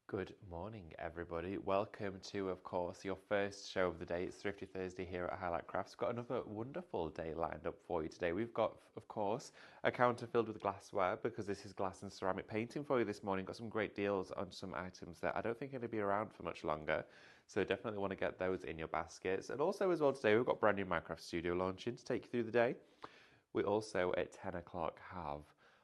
Good morning, everybody. Welcome to, of course, your first show of the day. It's Thrifty Thursday here at Highlight Crafts. Got another wonderful day lined up for you today. We've got, of course, a counter filled with glassware because this is glass and ceramic painting for you this morning. Got some great deals on some items that I don't think are going to be around for much longer. So definitely want to get those in your baskets. And also as well today, we've got brand new Minecraft Studio launching to take you through the day. We also at 10 o'clock have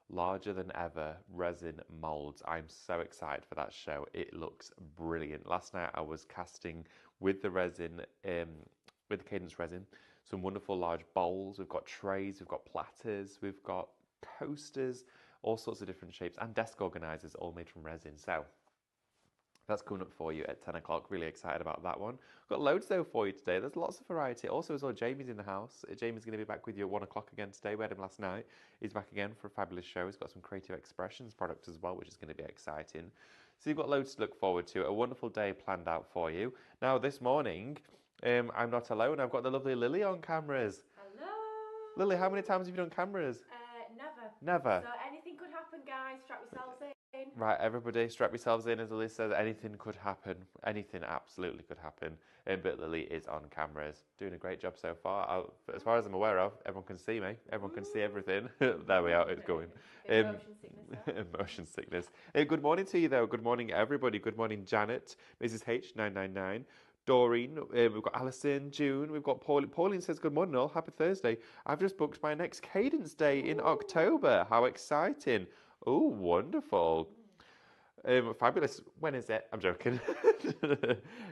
larger than ever resin molds. I'm so excited for that show. It looks brilliant. Last night I was casting with the resin, with the Cadence resin, some wonderful large bowls. We've got trays, we've got platters, we've got coasters, all sorts of different shapes, and desk organizers all made from resin. So that's coming up for you at 10 o'clock. Really excited about that one. Got loads though for you today. There's lots of variety. Also as well, Jamie's in the house. Jamie's going to be back with you at 1 o'clock again today. We had him last night. He's back again for a fabulous show. He's got some creative expressions product as well, which is going to be exciting. So you've got loads to look forward to. A wonderful day planned out for you. Now this morning, I'm not alone. I've got the lovely Lily on cameras. Hello. Lily, how many times have you done cameras? Never. Never. So anything could happen, guys. Strap yourselves in. Right, everybody strap yourselves in. As Lily says, anything could happen. Anything absolutely could happen. But Lily is on cameras, doing a great job so far. As far as I'm aware of, everyone can see me. Everyone can see everything. There we are, it's going. Motion sickness. Motion sickness. Good morning to you, though. Good morning, everybody. Good morning, Janet, Mrs. H999. Doreen, we've got Alison, June, we've got Pauline. Pauline says, good morning all, happy Thursday. I've just booked my next Cadence Day in October. How exciting. Oh, wonderful. Fabulous. When is it? I'm joking.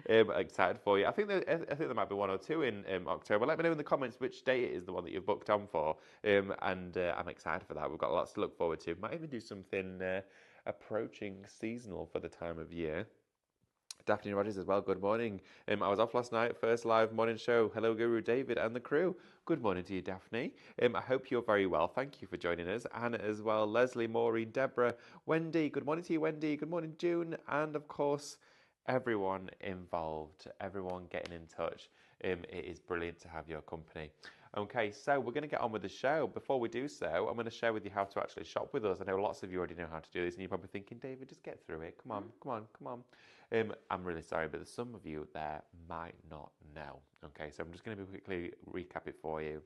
Excited for you. I think there might be one or two in October. Let me know in the comments which day it is the one that you've booked on for. And I'm excited for that. We've got lots to look forward to. Might even do something approaching seasonal for the time of year. Daphne Rogers as well, good morning. I was off last night, first live morning show. Hello, Guru David and the crew. Good morning to you, Daphne. I hope you're very well. Thank you for joining us. Anna as well, Leslie, Maureen, Deborah, Wendy. Good morning to you, Wendy. Good morning, June. And of course, everyone involved, everyone getting in touch. It is brilliant to have your company. Okay, so we're going to get on with the show. Before we do so, I'm going to share with you how to actually shop with us. I know lots of you already know how to do this, and you're probably thinking, David, just get through it. Come on, come on, come on. I'm really sorry, but some of you there might not know. Okay, so I'm just going to quickly recap it for you.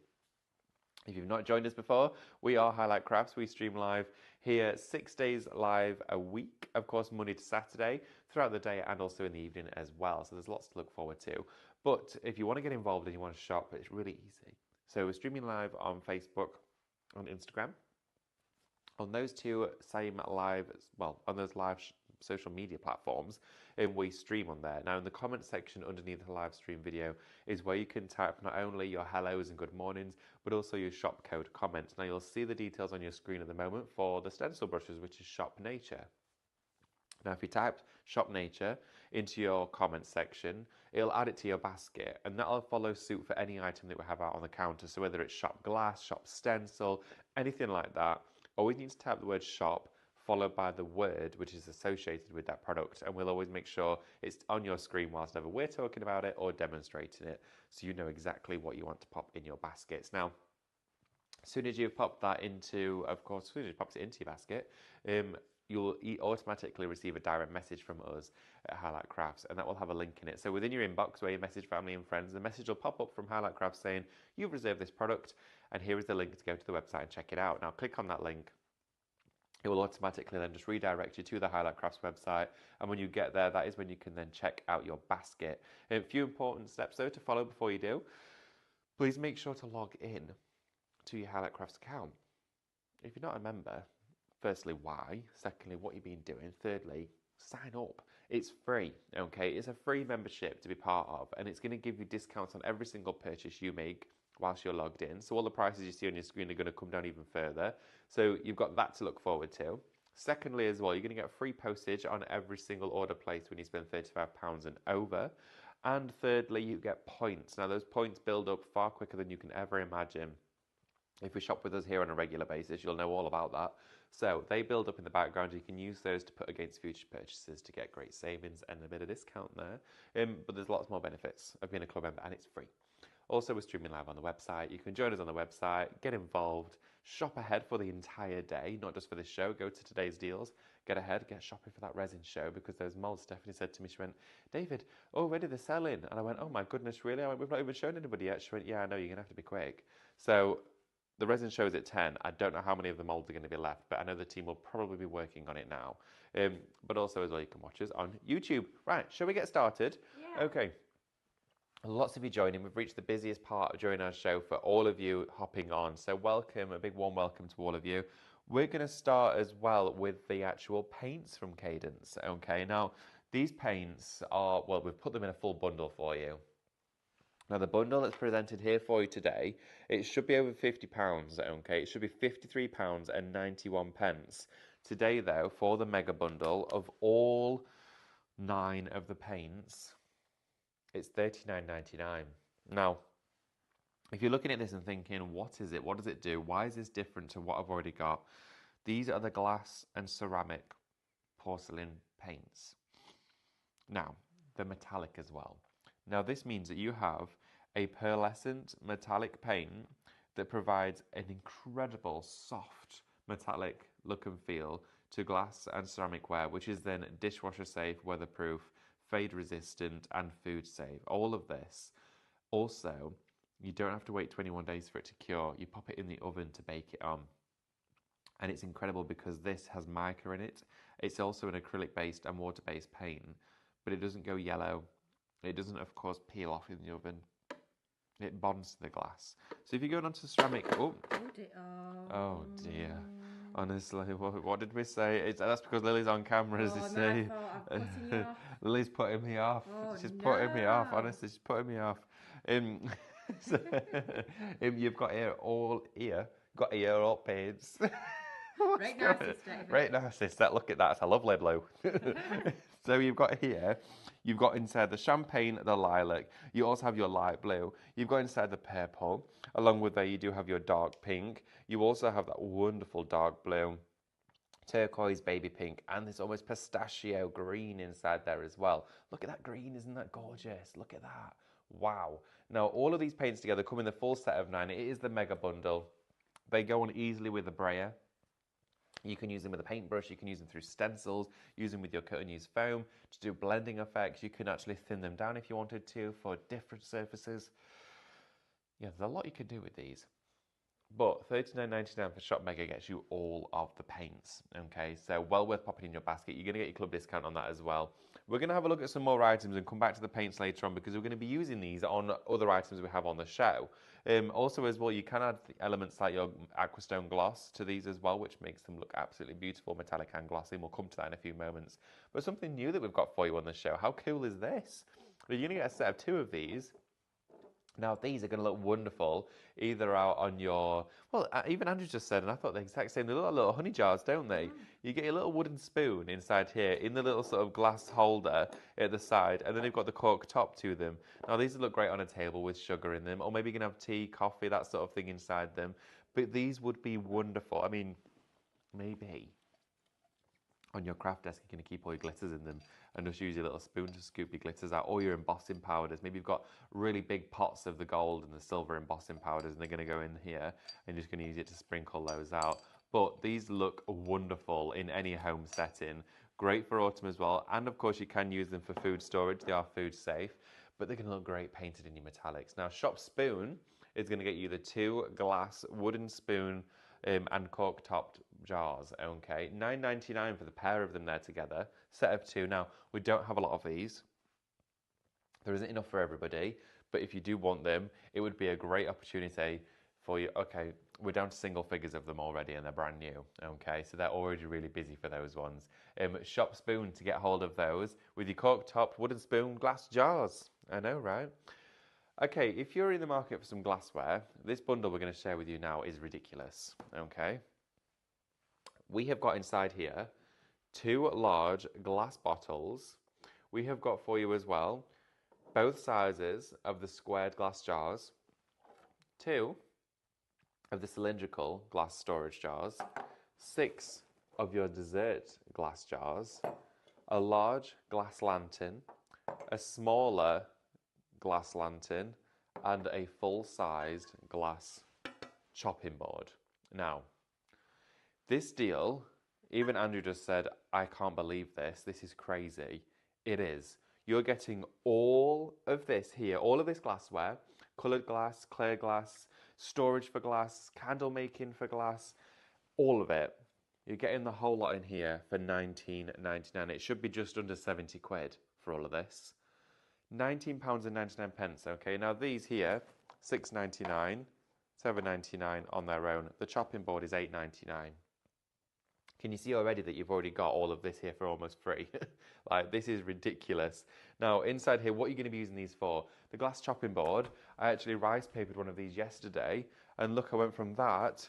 If you've not joined us before, we are Highlight Crafts. We stream live here 6 days live a week, of course, Monday to Saturday, throughout the day and also in the evening as well. So there's lots to look forward to. But if you want to get involved and you want to shop, it's really easy. So we're streaming live on Facebook, on Instagram. On those two same live, well, on those live social media platforms, and we stream on there. Now in the comment section underneath the live stream video is where you can type not only your hellos and good mornings, but also your shop code comments. Now you'll see the details on your screen at the moment for the stencil brushes, which is Shop Nature. Now if you type Shop Nature into your comments section, it'll add it to your basket, and that'll follow suit for any item that we have out on the counter. So whether it's shop glass, shop stencil, anything like that, always need to type the word shop followed by the word which is associated with that product, and we'll always make sure it's on your screen whilst ever we're talking about it or demonstrating it, so you know exactly what you want to pop in your baskets. Now, as soon as you've popped that into, of course, as soon as you popped it into your basket, you'll automatically receive a direct message from us at Highlight Crafts, and that will have a link in it. So within your inbox where you message family and friends, the message will pop up from Highlight Crafts saying, you've reserved this product, and here is the link to go to the website and check it out. Now click on that link. It will automatically then just redirect you to the Highlight Crafts website, and when you get there, that is when you can then check out your basket. A few important steps though to follow before you do. Please make sure to log in to your Highlight Crafts account. If you're not a member, firstly, why? Secondly, what you've been doing. Thirdly, sign up. It's free, okay? It's a free membership to be part of, and it's going to give you discounts on every single purchase you make whilst you're logged in. So all the prices you see on your screen are going to come down even further. So you've got that to look forward to. Secondly, as well, you're going to get free postage on every single order placed when you spend £35 and over. And thirdly, you get points. Now, those points build up far quicker than you can ever imagine. If you shop with us here on a regular basis, you'll know all about that. So they build up in the background. You can use those to put against future purchases to get great savings and a bit of discount there. But there's lots more benefits of being a club member, and it's free. Also, we're streaming live on the website. You can join us on the website, get involved, shop ahead for the entire day, not just for this show. Go to today's deals, get ahead, get shopping for that resin show, because those molds, Stephanie said to me, she went, David, already they're selling. And I went, oh my goodness, really? I went, we've not even shown anybody yet. She went, yeah, I know, you're going to have to be quick. So the resin show is at 10. I don't know how many of the molds are going to be left, but I know the team will probably be working on it now. But also as well, you can watch us on YouTube. Right, shall we get started? Yeah. Okay. Lots of you joining. We've reached the busiest part during our show for all of you hopping on. So welcome, a big warm welcome to all of you. We're going to start as well with the actual paints from Cadence. Okay, now these paints are, well, we've put them in a full bundle for you. Now the bundle that's presented here for you today, it should be over £50, okay? It should be £53.91. Today though, for the mega bundle of all 9 of the paints, it's £39.99. Now, if you're looking at this and thinking, what is it? What does it do? Why is this different to what I've already got? These are the glass and ceramic porcelain paints. Now, they're metallic as well. Now, this means that you have a pearlescent metallic paint that provides an incredible soft metallic look and feel to glass and ceramic ware, which is then dishwasher safe, weatherproof, fade resistant and food safe. All of this. Also, you don't have to wait 21 days for it to cure. You pop it in the oven to bake it on. And it's incredible because this has mica in it. It's also an acrylic based and water based paint, but it doesn't go yellow. It doesn't, of course, peel off in the oven. It bonds to the glass. So if you're going onto ceramic, oh dear. Honestly, what did we say? That's because Lily's on camera, as you see. Lily's putting me off. She's putting me off. Honestly, she's putting me off. So, you've got here all paints. Right narcissist, David. Right narcissist. Look at that. It's a lovely blue. So you've got here, you've got inside the champagne, the lilac. You also have your light blue. You've got inside the purple. Along with that, you do have your dark pink. You also have that wonderful dark blue, turquoise, baby pink, and this almost pistachio green inside there as well. Look at that green. Isn't that gorgeous? Look at that. Wow. Now, all of these paints together come in the full set of 9. It is the mega bundle. They go on easily with the brayer. You can use them with a paintbrush, you can use them through stencils, use them with your cut and use foam to do blending effects. You can actually thin them down if you wanted to for different surfaces. Yeah, there's a lot you can do with these. But $39.99 for Shop Mega gets you all of the paints, okay? So well worth popping in your basket. You're going to get your club discount on that as well. We're going to have a look at some more items and come back to the paints later on because we're going to be using these on other items we have on the show. Also as well, you can add elements like your aquastone gloss to these as well, which makes them look absolutely beautiful, metallic and glossy, and we'll come to that in a few moments. But something new that we've got for you on the show. How cool is this? You're going to get a set of 2 of these. Now, these are going to look wonderful either out on your, well, even Andrew just said, and I thought the exact same, they look like little honey jars, don't they? You get your little wooden spoon inside here in the little sort of glass holder at the side, and then you've got the cork top to them. Now, these look great on a table with sugar in them, or maybe you can have tea, coffee, that sort of thing inside them. But these would be wonderful. I mean, maybe on your craft desk, you're going to keep all your glitters in them and just use your little spoon to scoop your glitters out, or your embossing powders. Maybe you've got really big pots of the gold and the silver embossing powders, and they're going to go in here, and you're just going to use it to sprinkle those out. But these look wonderful in any home setting. Great for autumn as well. And of course, you can use them for food storage. They are food safe, but they're going to look great painted in your metallics. Now, Shop Spoon is going to get you the 2 glass wooden spoon and cork-topped jars, okay? $9.99 for the pair of them there together, set of 2. Now, we don't have a lot of these. There isn't enough for everybody, but if you do want them, it would be a great opportunity for you. Okay, we're down to single figures of them already, and they're brand new, okay? So they're already really busy for those ones. Shop Spoon to get hold of those with your cork-topped wooden spoon glass jars. I know, right? Okay, if you're in the market for some glassware, this bundle we're going to share with you now is ridiculous, okay? We have got inside here 2 large glass bottles. We have got for you as well both sizes of the squared glass jars, 2 of the cylindrical glass storage jars, 6 of your dessert glass jars, a large glass lantern, a smaller glass lantern, and a full-sized glass chopping board. Now, this deal Even Andrew just said, I can't believe this. This is crazy. It is. You're getting all of this here, all of this glassware, coloured glass, clear glass, storage for glass, candle making for glass, all of it. You're getting the whole lot in here for £19.99. It should be just under 70 quid for all of this. £19.99, okay? Now these here, £6.99, £7.99 on their own. The chopping board is £8.99. Can you see already that you've already got all of this here for almost free? Like, this is ridiculous. Now, inside here, what are you going to be using these for? The glass chopping board, I actually rice papered one of these yesterday, and look, I went from that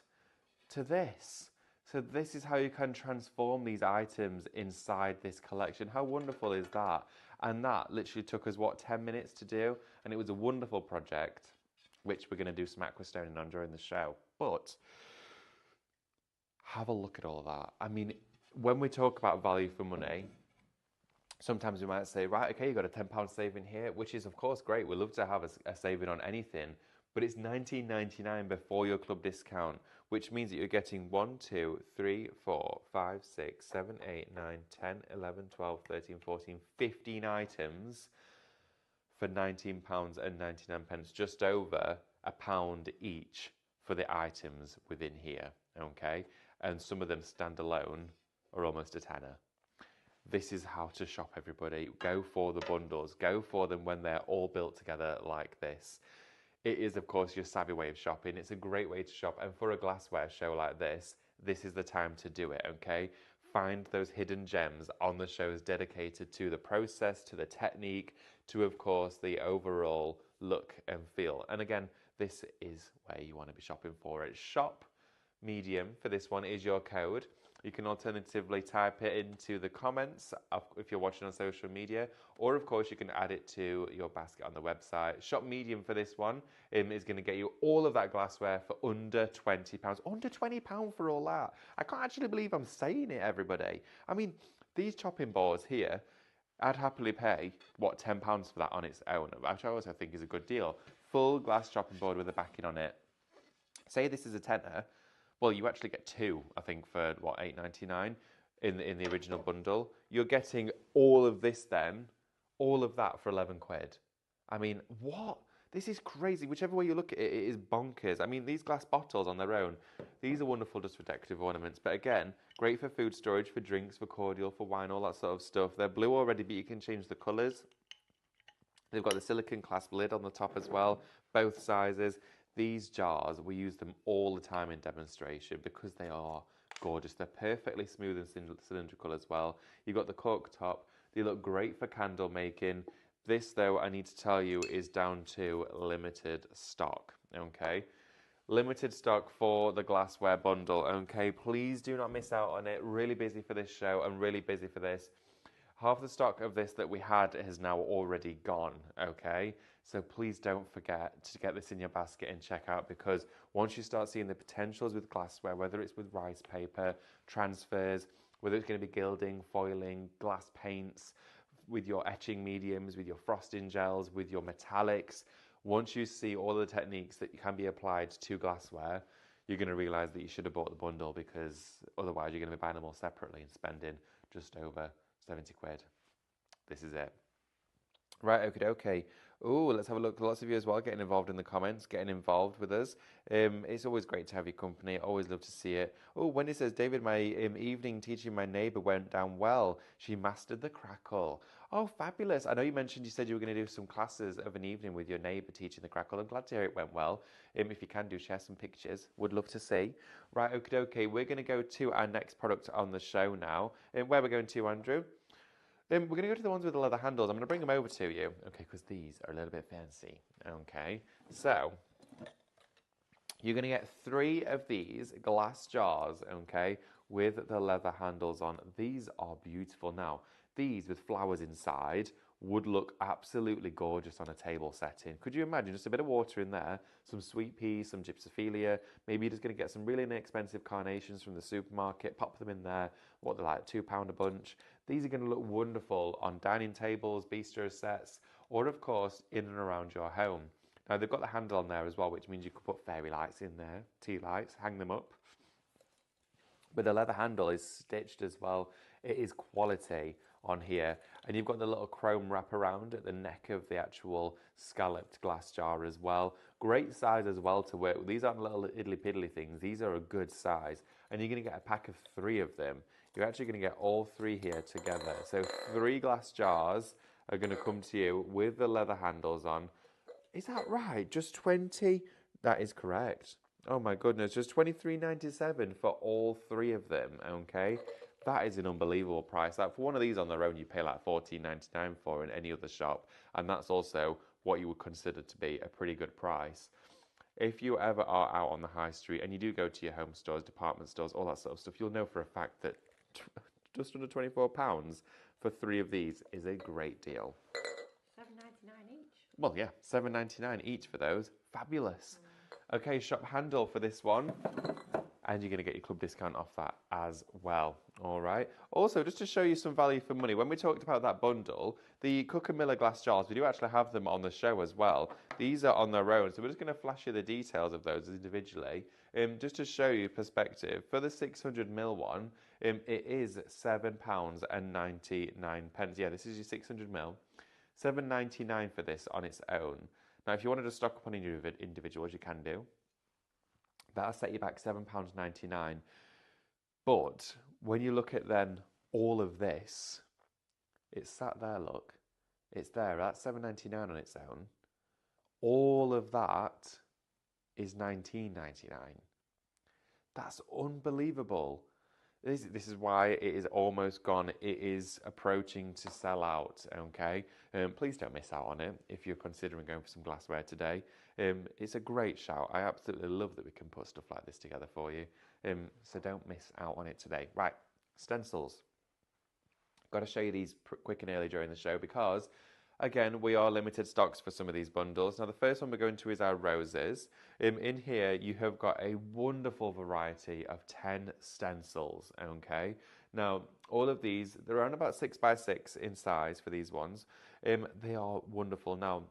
to this. So this is how you can transform these items inside this collection. How wonderful is that? And that literally took us, what, 10 minutes to do? And it was a wonderful project, which we're going to do some aquastoning on during the show. But have a look at all of that. I mean, when we talk about value for money, sometimes we might say, right, okay, you've got a £10 saving here, which is, of course, great. We'd love to have a saving on anything, but it's £19.99 before your club discount, which means that you're getting 1, 2, 3, 4, 5, 6, 7, 8, 9, 10, 11, 12, 13, 14, 15 items for £19.99, just over £1 each for the items within here, okay? And some of them stand alone are almost a tenner. This is how to shop, everybody. Go for the bundles. Go for them when they're all built together like this. It is, of course, your savvy way of shopping. It's a great way to shop. And for a glassware show like this is the time to do it, okay? Find those hidden gems on the shows dedicated to the process, to the technique, to, of course, the overall look and feel. And again, this is where you want to be shopping for it. Shop medium for this one is your code. You can alternatively type it into the comments if you're watching on social media, or of course you can add it to your basket on the website. Shop medium for this one is going to get you all of that glassware for under £20. Under £20 for all that. I can't actually believe I'm saying it, everybody. I mean, these chopping boards here, I'd happily pay, what, £10 for that on its own, which I also think is a good deal. Full glass chopping board with a backing on it. Say this is a tenner. Well, you actually get two, I think, for what, £8.99 in the original bundle. You're getting all of this then, all of that for 11 quid. I mean, what? This is crazy. Whichever way you look at it, it is bonkers. I mean, these glass bottles on their own, these are wonderful just for decorative ornaments. But again, great for food storage, for drinks, for cordial, for wine, all that sort of stuff. They're blue already, but you can change the colours. They've got the silicone clasp lid on the top as well, both sizes. These jars, we use them all the time in demonstration because they are gorgeous. They're perfectly smooth and cylindrical as well. You've got the cork top. They look great for candle making. This, though, I need to tell you, is down to limited stock, okay? Limited stock for the glassware bundle, okay? Please do not miss out on it. Really busy for this show and really busy for this. Half the stock of this that we had has now already gone, okay? So please don't forget to get this in your basket and check out, because once you start seeing the potentials with glassware, whether it's with rice paper, transfers, whether it's going to be gilding, foiling, glass paints, with your etching mediums, with your frosting gels, with your metallics, once you see all the techniques that can be applied to glassware, you're going to realise that you should have bought the bundle, because otherwise you're going to be buying them all separately and spending just over 70 quid. This is it. Right, okay. Oh, let's have a look. Lots of you as well getting involved in the comments, getting involved with us. It's always great to have your company. Always love to see it. Oh, Wendy says, David, my evening teaching my neighbour went down well. She mastered the crackle. Oh, fabulous. I know you said you were going to do some classes of an evening with your neighbour teaching the crackle. I'm glad to hear it went well. If you can share some pictures. Would love to see. Right, okay. We're going to go to our next product on the show now. Where we're going to, Andrew? We're going to go to the ones with the leather handles. I'm going to bring them over to you, okay, because these are a little bit fancy, okay? So, you're going to get 3 of these glass jars, okay, with the leather handles on. These are beautiful. Now, these with flowers inside would look absolutely gorgeous on a table setting. Could you imagine just a bit of water in there, some sweet peas, some gypsophilia, maybe you're just going to get some really inexpensive carnations from the supermarket, pop them in there, what they're like, £2 a bunch. These are going to look wonderful on dining tables, bistro sets, or of course in and around your home. Now they've got the handle on there as well, which means you could put fairy lights in there, tea lights, hang them up. But the leather handle is stitched as well. It is quality on here. And you've got the little chrome wrap around at the neck of the actual scalloped glass jar as well. Great size as well to work with. These aren't little idly piddly things. These are a good size. And you're going to get a pack of 3 of them. You're actually going to get all 3 here together. So 3 glass jars are going to come to you with the leather handles on. Is that right? Just 20? That is correct. Oh my goodness, just $23.97 for all 3 of them, okay? That is an unbelievable price. Like for one of these on their own, you pay like $14.99 for in any other shop, and that's also what you would consider to be a pretty good price. If you ever are out on the high street and you do go to your home stores, department stores, all that sort of stuff, you'll know for a fact that just under £24 for 3 of these is a great deal. $7.99 each. Well, yeah, $7.99 each for those. Fabulous. Okay, shop handle for this one. And you're going to get your club discount off that as well. All right. Also, just to show you some value for money, when we talked about that bundle, the Cook & Miller glass jars, we do actually have them on the show as well. These are on their own, so we're just going to flash you the details of those individually. Just to show you perspective, for the 600ml one, it is £7.99. Yeah, this is your 600ml. $7.99 for this on its own. Now, if you wanted to stock up on individuals, you can do. That'll set you back £7.99. But when you look at then all of this, it's sat there, look. It's there. That's $7.99 on its own. All of that is $19.99. That's unbelievable. This is why it is almost gone. It is approaching to sell out, okay? Please don't miss out on it if you're considering going for some glassware today. It's a great shout. I absolutely love that we can put stuff like this together for you. So don't miss out on it today. Right, stencils. Got to show you these quick and early during the show because, again, we are limited stocks for some of these bundles. Now, the first one we're going to is our roses. In here, you have got a wonderful variety of 10 stencils, okay? Now, all of these, they're around about 6 by 6 in size for these ones. They are wonderful. Now,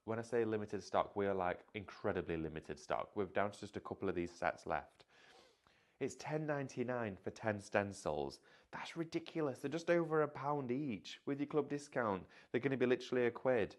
when I say limited stock, we are like incredibly limited stock. We're down to just a couple of these sets left. It's $10.99 for 10 stencils. That's ridiculous. They're just over £1 each. With your club discount, they're going to be literally £1.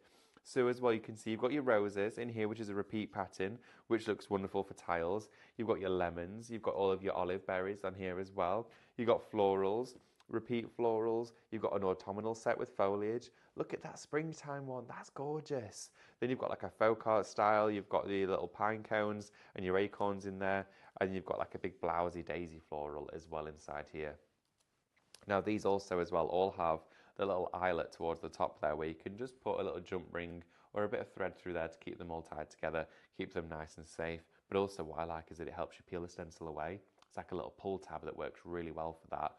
So as well, you can see you've got your roses in here, which is a repeat pattern, which looks wonderful for tiles. You've got your lemons. You've got all of your olive berries on here as well. You've got florals, repeat florals. You've got an autumnal set with foliage. Look at that springtime one. That's gorgeous. Then you've got like a folk art style. You've got the little pine cones and your acorns in there. And you've got like a big blousy daisy floral as well inside here. Now these also as well all have the little eyelet towards the top there where you can just put a little jump ring or a bit of thread through there to keep them all tied together, keep them nice and safe. But also what I like is that it helps you peel the stencil away. It's like a little pull tab that works really well for that.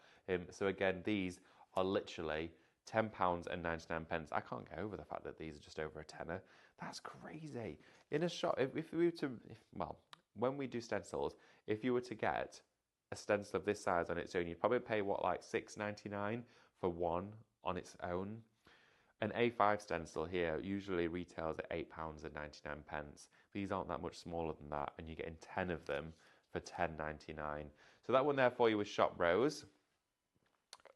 So again, these are literally £10.99. I can't get over the fact that these are just over a tenner. That's crazy. In a shop, when we do stencils, if you were to get a stencil of this size on its own, you'd probably pay what, like $6.99 for one on its own. An A5 stencil here usually retails at £8.99. These aren't that much smaller than that, and you're getting 10 of them for $10.99. So that one there for you was Shop Rose.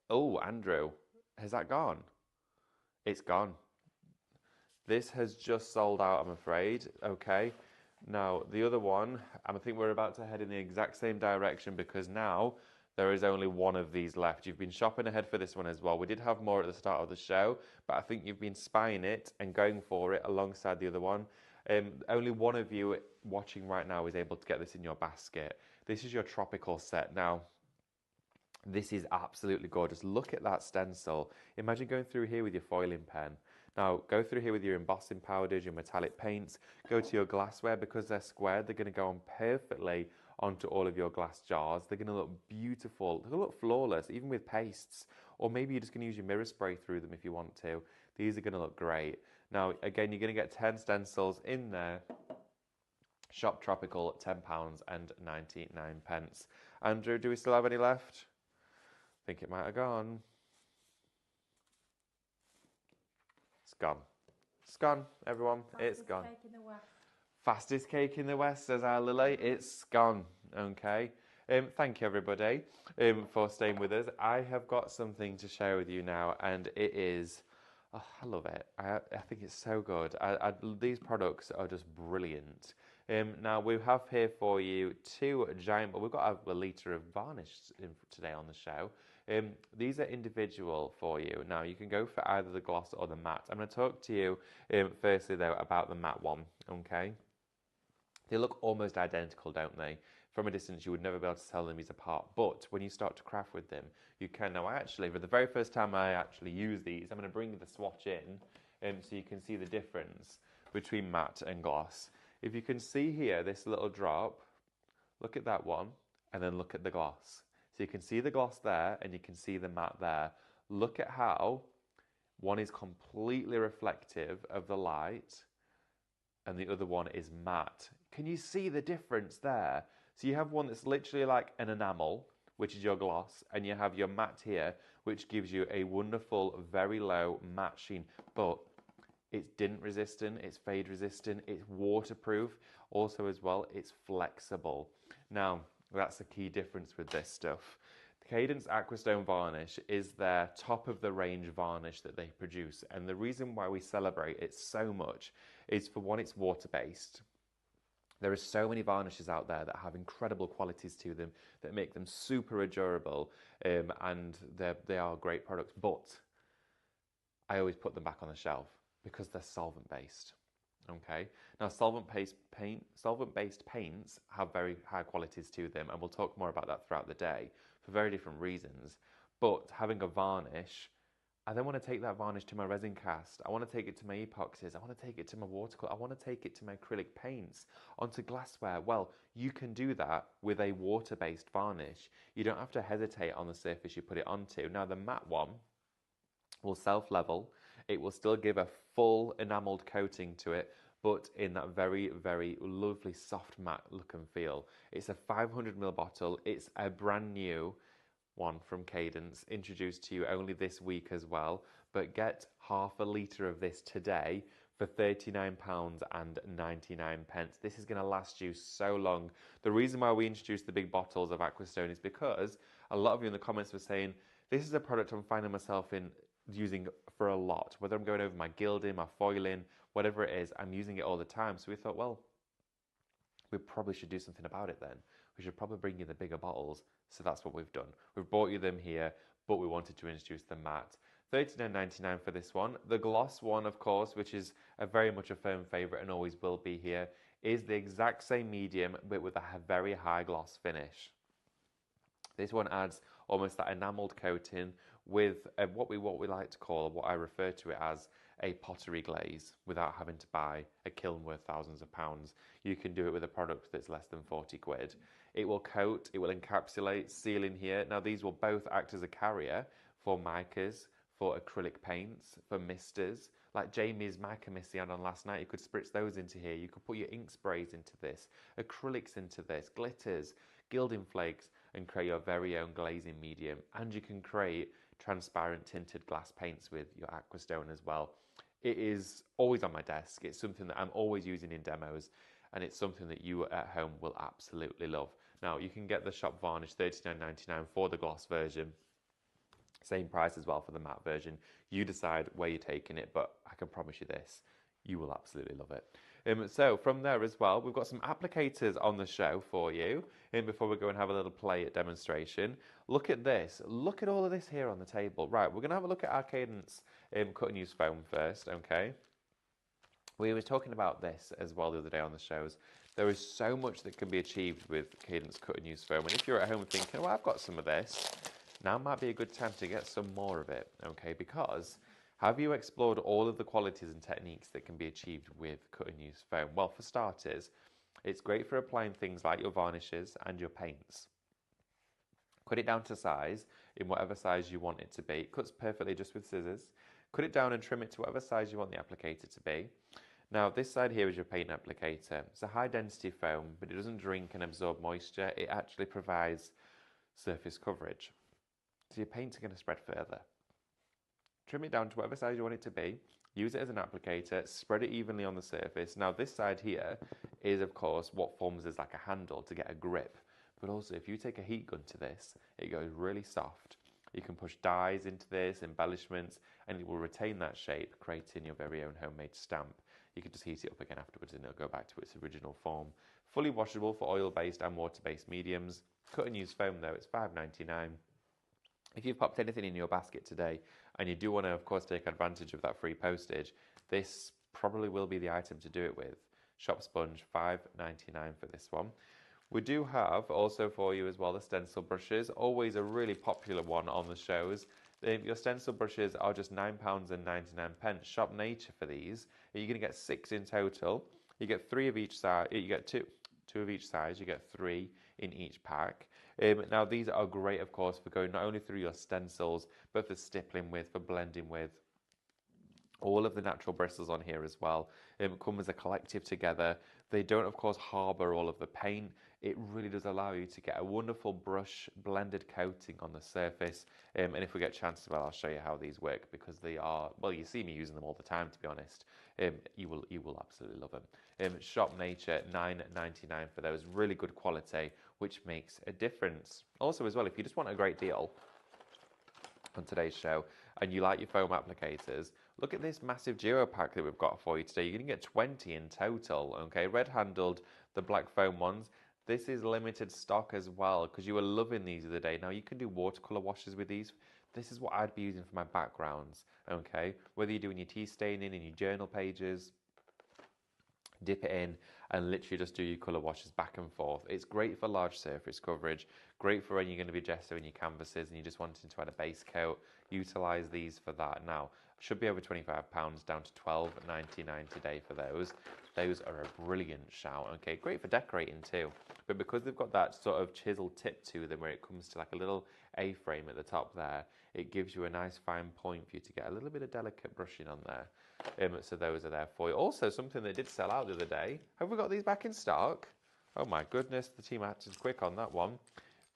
Oh, Andrew, has that gone? It's gone. This has just sold out, I'm afraid. Okay. Now, the other one, I think we're about to head in the exact same direction because now there is only one of these left. You've been shopping ahead for this one as well. We did have more at the start of the show, but I think you've been spying it and going for it alongside the other one. Only one of you watching right now is able to get this in your basket. This is your tropical set. Now, this is absolutely gorgeous. Look at that stencil. Imagine going through here with your foiling pen. Now, go through here with your embossing powders, your metallic paints. Go to your glassware. Because they're squared, they're going to go on perfectly onto all of your glass jars. They're going to look beautiful. They're going to look flawless, even with pastes. Or maybe you're just going to use your mirror spray through them if you want to. These are going to look great. Now, again, you're going to get 10 stencils in there. Shop Tropical, £10.99. Andrew, do we still have any left? I think it might have gone. It's gone. It's gone, everyone. It's gone. Fastest cake in the West. Fastest cake in the West, says our Lily. It's gone. Okay. Thank you, everybody, for staying with us. I have got something to share with you now, and it is, oh, I love it. I think it's so good. These products are just brilliant. Now, we have here for you two giant, but we've got a litre of varnish today on the show. These are individual for you. Now, you can go for either the gloss or the matte. I'm going to talk to you firstly, though, about the matte one, okay? They look almost identical, don't they? From a distance, you would never be able to tell them these apart. But when you start to craft with them, you can. Now, for the very first time I actually use these, I'm going to bring the swatch in so you can see the difference between matte and gloss. If you can see here, this little drop, look at that one, and then look at the gloss. So you can see the gloss there, and you can see the matte there. Look at how one is completely reflective of the light, and the other one is matte. Can you see the difference there? So you have one that's literally like an enamel, which is your gloss, and you have your matte here, which gives you a wonderful, very low matte sheen. But it's dint resistant, it's fade resistant, it's waterproof. Also as well, it's flexible. Now, that's the key difference with this stuff. Cadence Aquastone Varnish is their top of the range varnish that they produce. And the reason why we celebrate it so much is, for one, it's water-based. There are so many varnishes out there that have incredible qualities to them that make them super durable, and they are great products. But I always put them back on the shelf because they're solvent-based. Okay. Now, solvent-based paints have very high qualities to them, and we'll talk more about that throughout the day for very different reasons. But having a varnish, I then want to take that varnish to my resin cast. I want to take it to my epoxies. I want to take it to my watercolor. I want to take it to my acrylic paints, onto glassware. Well, you can do that with a water-based varnish. You don't have to hesitate on the surface you put it onto. Now, the matte one will self-level. It will still give a full enameled coating to it, but in that very, very lovely soft matte look and feel. It's a 500ml bottle. It's a brand new one from Cadence, introduced to you only this week as well. But get half a litre of this today for £39.99. This is going to last you so long. The reason why we introduced the big bottles of Aquastone is because a lot of you in the comments were saying, this is a product I'm finding myself using for a lot. Whether I'm going over my gilding, my foiling, whatever it is, I'm using it all the time. So we thought, well, we probably should do something about it then. We should probably bring you the bigger bottles. So that's what we've done. We've brought you them here, but we wanted to introduce the matte. £39.99 for this one. The gloss one, of course, which is very much a firm favourite and always will be here, is the exact same medium, but with a very high gloss finish. This one adds almost that enameled coating with what we like to call, what I refer to it as, a pottery glaze, without having to buy a kiln worth thousands of pounds. You can do it with a product that's less than 40 quid. It will coat, it will encapsulate, seal in here. Now, these will both act as a carrier for micas, for acrylic paints, for misters. Like Jamie's mica mist he had on last night, you could spritz those into here. You could put your ink sprays into this, acrylics into this, glitters, gilding flakes, and create your very own glazing medium. And you can create transparent tinted glass paints with your Aquastone as well. It is always on my desk. It's something that I'm always using in demos, and it's something that you at home will absolutely love. Now, you can get the shop varnish £39.99 for the gloss version. Same price as well for the matte version. You decide where you're taking it, but I can promise you this, you will absolutely love it. So from there as well, we've got some applicators on the show for you. Before we go and have a little play at demonstration, look at this. Look at all of this here on the table. Right, we're going to have a look at our Cadence cut and use foam first, okay? We were talking about this as well the other day on the shows. There is so much that can be achieved with Cadence cut and use foam. And if you're at home thinking, well, I've got some of this, now might be a good time to get some more of it, okay? Because have you explored all of the qualities and techniques that can be achieved with cut and use foam? Well, for starters, it's great for applying things like your varnishes and your paints. Cut it down to size, in whatever size you want it to be. It cuts perfectly just with scissors. Cut it down and trim it to whatever size you want the applicator to be. Now, this side here is your paint applicator. It's a high density foam, but it doesn't drink and absorb moisture. It actually provides surface coverage. So your paints are going to spread further. Trim it down to whatever size you want it to be. Use it as an applicator. Spread it evenly on the surface. Now, this side here is, of course, what forms as like a handle to get a grip. but also if you take a heat gun to this, it goes really soft. You can push dies into this, embellishments, and it will retain that shape, creating your very own homemade stamp. You can just heat it up again afterwards and it'll go back to its original form. Fully washable for oil-based and water-based mediums. Cut and use foam though, it's $5.99. If you've popped anything in your basket today and you do want to, of course, take advantage of that free postage, this probably will be the item to do it with. Shop sponge, $5.99 for this one. We do have also for you as well the stencil brushes, always a really popular one on the shows. Your stencil brushes are just £9.99. Shop Nature for these. You're going to get 6 in total. You get 3 of each size. You get two of each size. You get 3 in each pack. Now these are great, of course, for going not only through your stencils, but for stippling with, for blending with. All of the natural bristles on here as well come as a collective together. They don't, of course, harbour all of the paint. It really does allow you to get a wonderful brush blended coating on the surface. And if we get a chance to, well, I'll show you how these work, because they are, well, you see me using them all the time, to be honest. You will absolutely love them. Shop Nature, $9.99 for those. Really good quality, which makes a difference. Also as well, if you just want a great deal on today's show and you like your foam applicators, look at this massive duo pack that we've got for you today. You're going to get 20 in total, okay? Red handled, the black foam ones. This is limited stock as well, because you were loving these the other day. Now you can do watercolor washes with these. This is what I'd be using for my backgrounds, okay? Whether you're doing your tea staining in your journal pages, dip it in and literally just do your colour washes back and forth. It's great for large surface coverage, great for when you're going to be gessoing your canvases and you're just wanting to add a base coat. Utilise these for that. Now, should be over £25, down to $12.99 today for those. Those are a brilliant shout, okay? Great for decorating too. But because they've got that sort of chisel tip to them where it comes to like a little A-frame at the top there, it gives you a nice fine point for you to get a little bit of delicate brushing on there. So those are there for you. Also, something that did sell out the other day. Have we got these back in stock? Oh my goodness, the team acted quick on that one.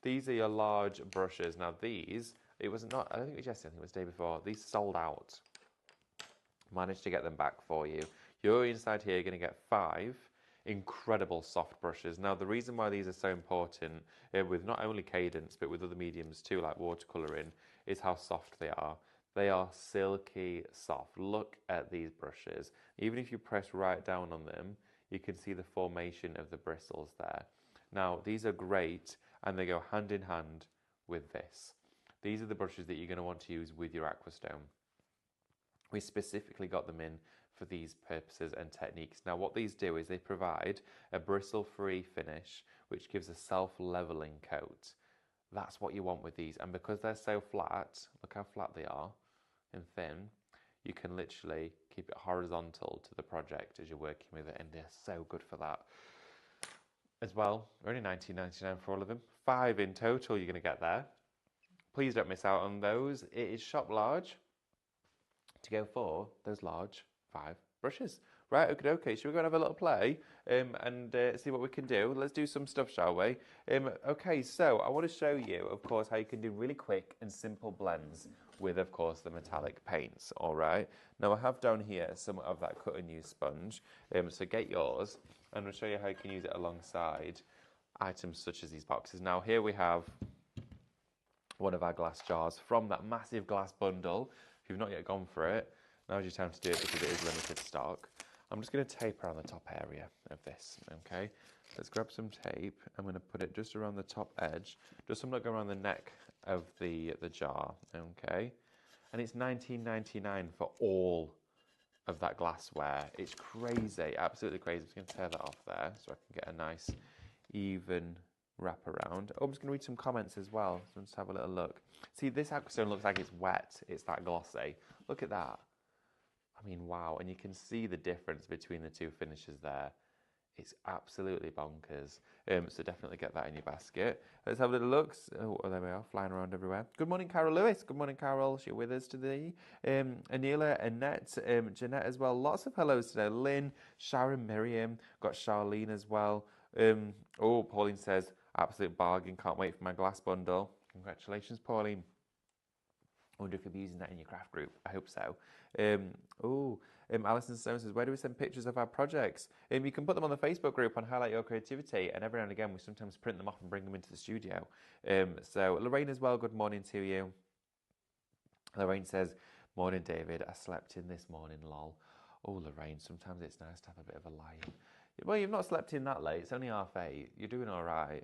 These are your large brushes. Now these, it was not, I don't think it was yesterday, I think it was the day before. These sold out. Managed to get them back for you. You're inside here, you're going to get 5 incredible soft brushes. Now the reason why these are so important with not only Cadence but with other mediums too, like watercolouring, is how soft they are. They are silky soft. Look at these brushes. Even if you press right down on them, you can see the formation of the bristles there. Now these are great and they go hand in hand with this. These are the brushes that you're going to want to use with your Aquastone. We specifically got them in for these purposes and techniques. Now what these do is they provide a bristle-free finish which gives a self-leveling coat. That's what you want with these, and because they're so flat, look how flat they are and thin, you can literally keep it horizontal to the project as you're working with it, and they're so good for that. As well, only $19.99 for all of them. 5 in total you're going to get there. Please don't miss out on those. It is shop large to go for those large 5 brushes. Right, okay, shall we go and have a little play and see what we can do? Let's do some stuff, shall we? Okay, so I want to show you, of course, how you can do really quick and simple blends with, of course, the metallic paints, all right? Now, I have down here some of that cut and use sponge, so get yours, and I'll show you how you can use it alongside items such as these boxes. Now, here we have one of our glass jars from that massive glass bundle. If you've not yet gone for it, now's your time to do it because it is limited stock. I'm just going to tape around the top area of this, okay? Let's grab some tape. I'm going to put it just around the top edge, just so I'm not going around the neck of the jar, okay? And it's $19.99 for all of that glassware. It's crazy, absolutely crazy. I'm just going to tear that off there so I can get a nice, even wrap around. Oh, I'm just going to read some comments as well, so let's have a little look. See, this Aquastone looks like it's wet. It's that glossy. Look at that. I mean, wow, and you can see the difference between the two finishes there. It's absolutely bonkers. So definitely get that in your basket. Let's have a little look. Oh, there we are, flying around everywhere. Good morning, Carol Lewis. Good morning, Carol. She's with us today. Anila, Annette, Jeanette as well. Lots of hellos today. Lynn, Sharon, Miriam. Got Charlene as well. Oh, Pauline says, absolute bargain. Can't wait for my glass bundle. Congratulations, Pauline. I wonder if you'll be using that in your craft group. I hope so. Alison Stone says, where do we send pictures of our projects? You can put them on the Facebook group on Highlight Your Creativity, and every now and again we sometimes print them off and bring them into the studio. So Lorraine as well, good morning to you. Lorraine says, morning David, I slept in this morning, lol. Oh Lorraine, sometimes it's nice to have a bit of a lie. Well, you've not slept in that late, it's only 8:30, you're doing all right.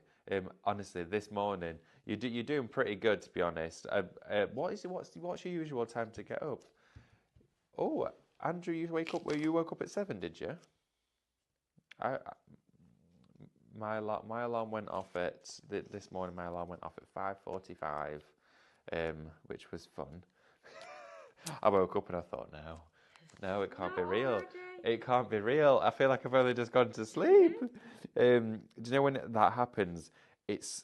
Honestly, this morning, you're doing pretty good, to be honest. What's your usual time to get up? Oh, Andrew, you woke up at 7, did you? My alarm went off at this morning. My alarm went off at 5:45, which was fun. I woke up and I thought, no, it can't be real. It can't be real. I feel like I've only just gone to sleep. Do you know when that happens? It's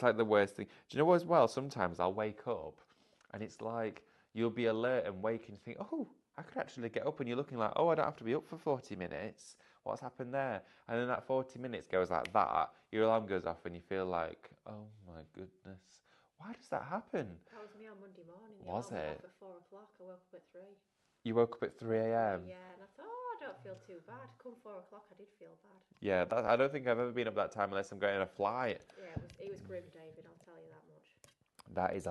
like the worst thing. Do you know what as well? Sometimes I'll wake up and it's like you'll be alert and wake and think, oh, I could actually get up, and you're looking like, oh, I don't have to be up for 40 minutes. What's happened there? And then that 40 minutes goes like that, your alarm goes off and you feel like, oh my goodness, why does that happen? That was me on Monday morning. Was it? I woke up at 4 o'clock. I woke up at 3. You woke up at 3 a.m.? Yeah, and I thought, oh, I don't feel too bad. Come 4 o'clock, I did feel bad. Yeah, I don't think I've ever been up that time unless I'm going on a flight. Yeah, it was grim, David, I'll tell you that much. That is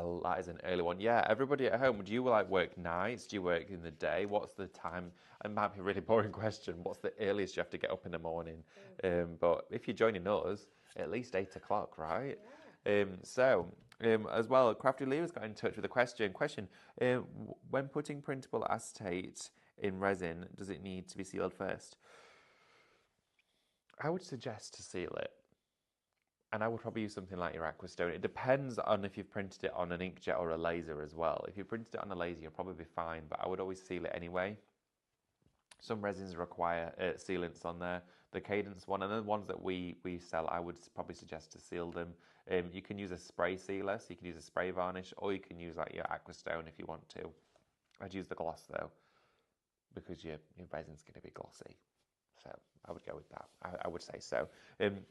an early one. Yeah, everybody at home, do you like work nights? Do you work in the day? What's the time? It might be a really boring question. What's the earliest you have to get up in the morning? But if you're joining us, at least 8 o'clock, right? Yeah. As well, Crafty Leo's got in touch with a question. When putting printable acetate in resin, does it need to be sealed first? I would suggest to seal it. And I would probably use something like your Aquastone. It depends on if you've printed it on an inkjet or a laser as well. If you printed it on a laser, you'll probably be fine, but I would always seal it anyway. Some resins require sealants on there. The Cadence one, and the ones that we sell, I would probably suggest to seal them. You can use a spray sealer, so you can use a spray varnish, or you can use like your Aquastone if you want to. I'd use the gloss though, because your resin's going to be glossy. So I would go with that. I would say so.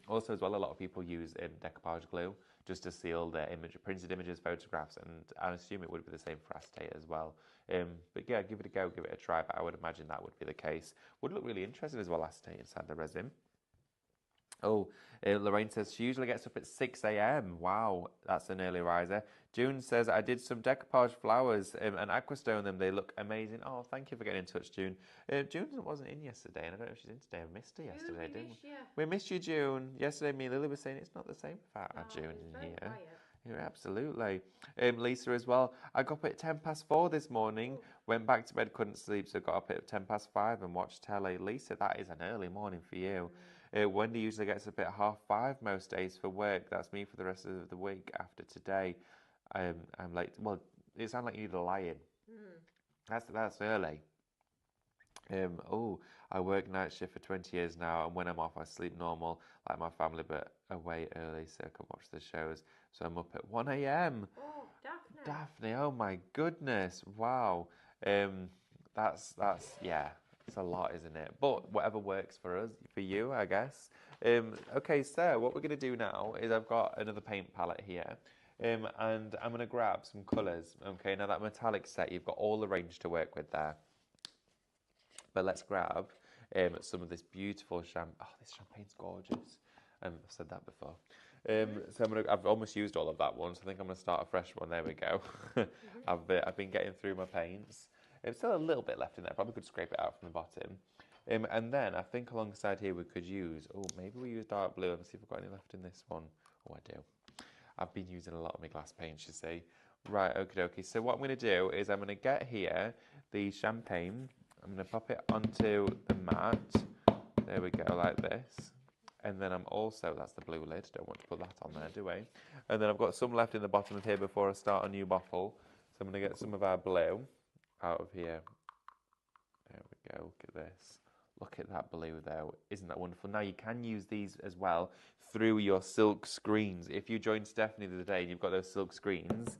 Also as well, a lot of people use decoupage glue just to seal their printed images, photographs, and I assume it would be the same for acetate as well. But yeah, give it a go, give it a try, but I would imagine that would be the case. Would look really interesting as well, acetate inside the resin. Oh, Lorraine says she usually gets up at 6 a.m. Wow, that's an early riser. June says, I did some decoupage flowers and Aquastone them. They look amazing. Oh, thank you for getting in touch, June. June wasn't in yesterday, and I don't know if she's in today. I missed her yesterday, didn't we? We missed you, June. Yesterday, me and Lily were saying it's not the same without our June in here. Quiet. Yeah, absolutely. Lisa as well. I got up at 4:10 this morning, went back to bed, couldn't sleep, so got up at 5:10 and watched telly. Lisa, that is an early morning for you. Wendy usually gets up at 5:30 most days for work. That's me for the rest of the week after today. I'm late. Well, it sounds like you need a lie-in. That's early. I work night shift for 20 years now, and when I'm off, I sleep normal, like my family, but away early so I can watch the shows. So I'm up at 1 a.m. Oh, Daphne. Daphne, oh my goodness, wow. That's yeah, it's a lot, isn't it? But whatever works for you, I guess. Okay, so what we're going to do now is I've got another paint palette here. And I'm going to grab some colours. Okay, now that metallic set, you've got all the range to work with there. But let's grab some of this beautiful champagne. Oh, this champagne's gorgeous. I've said that before. So I've almost used all of that one, so I think I'm going to start a fresh one. There we go. I've been getting through my paints. There's still a little bit left in there. Probably could scrape it out from the bottom. And then I think alongside here we could use, maybe we use dark blue and see if we've got any left in this one. Oh, I do. I've been using a lot of my glass paints, you see. Right, okie dokie. So what I'm going to do is I'm going to get here the champagne. I'm going to pop it onto the mat. There we go, like this. And then I'm also, that's the blue lid, don't want to put that on there, do we? And then I've got some left in the bottom of here before I start a new bottle. So I'm going to get some of our blue out of here. There we go, look at this. Look at that blue there, isn't that wonderful? Now you can use these as well through your silk screens. If you joined Stephanie the other day and you've got those silk screens,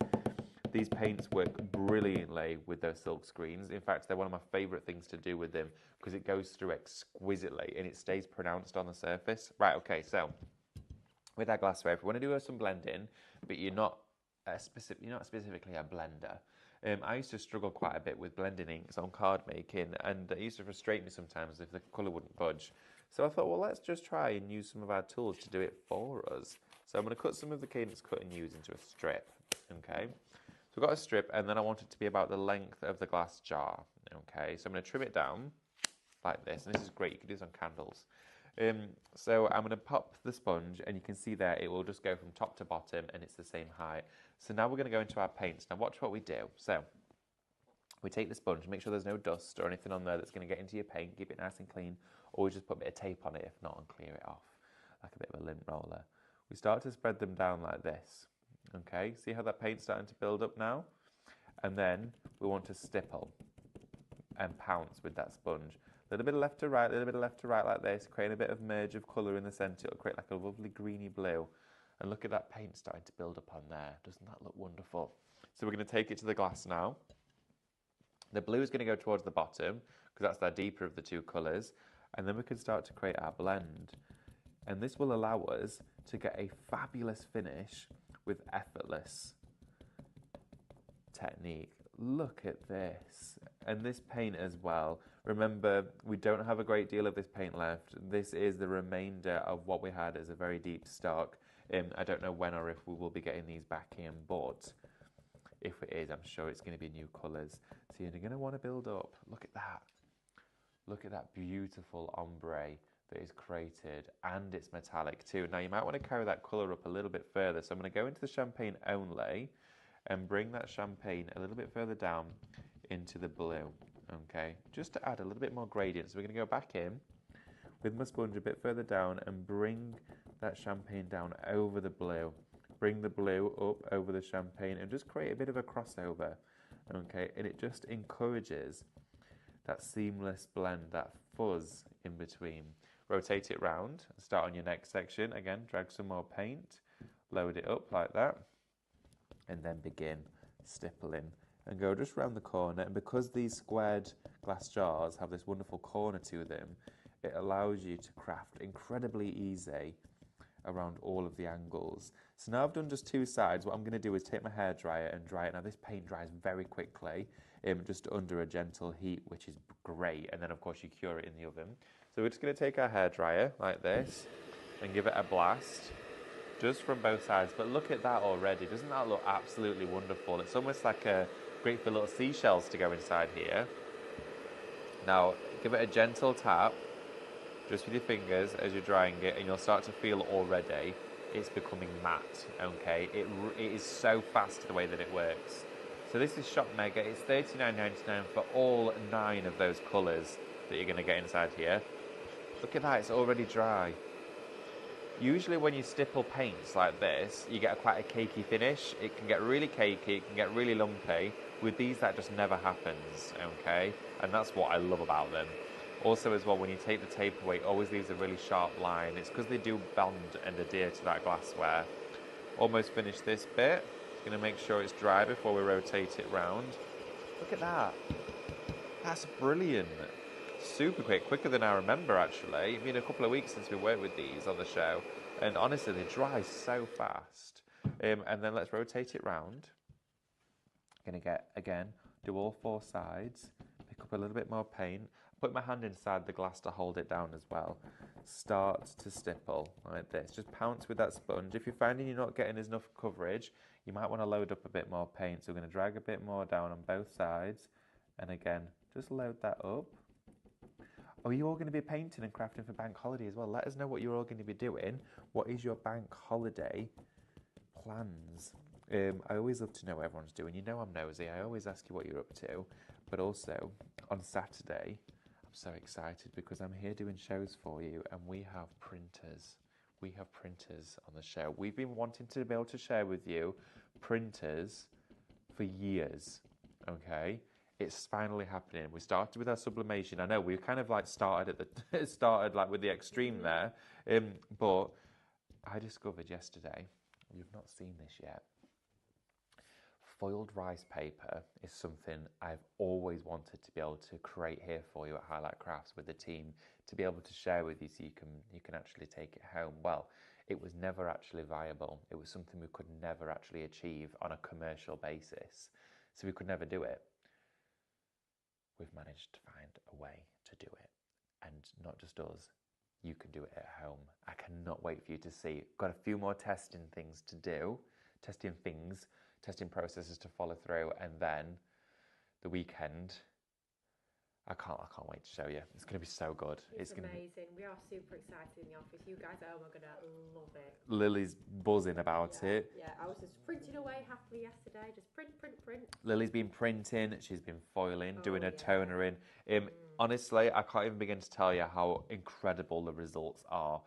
these paints work brilliantly with those silk screens. In fact, they're one of my favourite things to do with them because it goes through exquisitely and it stays pronounced on the surface. Right, okay, so with our glassware, if you want to do some blending, but you're not specifically a blender, I used to struggle quite a bit with blending inks on card making, and it used to frustrate me sometimes if the colour wouldn't budge. So I thought, well, let's just try and use some of our tools to do it for us. So I'm going to cut some of the Cadence Cut and Use into a strip, okay? So we've got a strip, and then I want it to be about the length of the glass jar, okay? So I'm going to trim it down like this, and this is great, you can do this on candles. So I'm going to pop the sponge, and you can see there it will just go from top to bottom, and it's the same height. So now we're going to go into our paints. Now watch what we do. So we take the sponge, make sure there's no dust or anything on there that's going to get into your paint, keep it nice and clean, or we just put a bit of tape on it if not, and clear it off, like a bit of a lint roller. We start to spread them down like this, okay? See how that paint's starting to build up now? And then we want to stipple and pounce with that sponge. A little bit of left to right, a little bit of left to right like this, creating a bit of merge of colour in the centre. It'll create like a lovely greeny blue. And look at that paint starting to build up on there. Doesn't that look wonderful? So we're going to take it to the glass now. The blue is going to go towards the bottom because that's the deeper of the two colours. And then we can start to create our blend. And this will allow us to get a fabulous finish with effortless technique. Look at this. And this paint as well. Remember, we don't have a great deal of this paint left. This is the remainder of what we had as a very deep stock. I don't know when or if we will be getting these back in, but if it is, I'm sure it's going to be new colours. So you're going to want to build up. Look at that. Look at that beautiful ombre that is created, and it's metallic too. Now you might want to carry that colour up a little bit further. So I'm going to go into the champagne only and bring that champagne a little bit further down into the blue. Okay, just to add a little bit more gradient. So we're going to go back in with my sponge a bit further down and bring that champagne down over the blue. Bring the blue up over the champagne and just create a bit of a crossover. Okay, and it just encourages that seamless blend, that fuzz in between. Rotate it round, start on your next section. Again, drag some more paint, load it up like that, and then begin stippling. And go just round the corner, and because these squared glass jars have this wonderful corner to them, it allows you to craft incredibly easy around all of the angles. So now I've done just two sides. What I'm going to do is take my hairdryer and dry it. Now this paint dries very quickly, just under a gentle heat, which is great, and then of course you cure it in the oven. So we're just going to take our hairdryer like this and give it a blast just from both sides. But look at that already. Doesn't that look absolutely wonderful? It's almost like great for little seashells to go inside here. Now give it a gentle tap just with your fingers as you're drying it, and you'll start to feel already it's becoming matte. Okay, it is so fast the way that it works. So this is Shop Mega. It's $39.99 for all 9 of those colours that you're going to get inside here. Look at that, it's already dry. Usually when you stipple paints like this, you get quite a cakey finish. It can get really cakey, it can get really lumpy. With these, that just never happens, okay? And that's what I love about them. Also as well, when you take the tape away, it always leaves a really sharp line. It's because they do bond and adhere to that glassware. Almost finished this bit. Gonna make sure it's dry before we rotate it round. Look at that. That's brilliant. Super quick, quicker than I remember actually. It's been a couple of weeks since we worked with these on the show, and honestly they dry so fast. And then let's rotate it round. Gonna get, again, do all 4 sides, pick up a little bit more paint, put my hand inside the glass to hold it down as well. Start to stipple like this. Just pounce with that sponge. If you're finding you're not getting enough coverage, you might want to load up a bit more paint. So we're going to drag a bit more down on both sides, and again, just load that up. Are you all going to be painting and crafting for bank holiday as well? Let us know what you're all going to be doing. What is your bank holiday plans? I always love to know what everyone's doing. You know I'm nosy. I always ask you what you're up to. But also, on Saturday, I'm so excited because I'm here doing shows for you, and we have printers. We have printers on the show. We've been wanting to be able to share with you printers for years, okay? It's finally happening. We started with our sublimation. I know we kind of like started at the started like with the extreme there, but I discovered yesterday. You've not seen this yet. Foiled rice paper is something I've always wanted to be able to create here for you at Highlight Crafts with the team, to be able to share with you so you can actually take it home. Well, it was never actually viable. It was something we could never actually achieve on a commercial basis. so we could never do it. We've managed to find a way to do it. And not just us, you can do it at home. I cannot wait for you to see. Got a few more testing processes to follow through, and then the weekend, I can't wait to show you. It's going to be so good. It's amazing. We are super excited in the office. You guys at home are going to love it. Lily's buzzing about it. Yeah, I was just printing away happily yesterday. Just print. Lily's been printing. She's been foiling, doing her toner in. Honestly, I can't even begin to tell you how incredible the results are.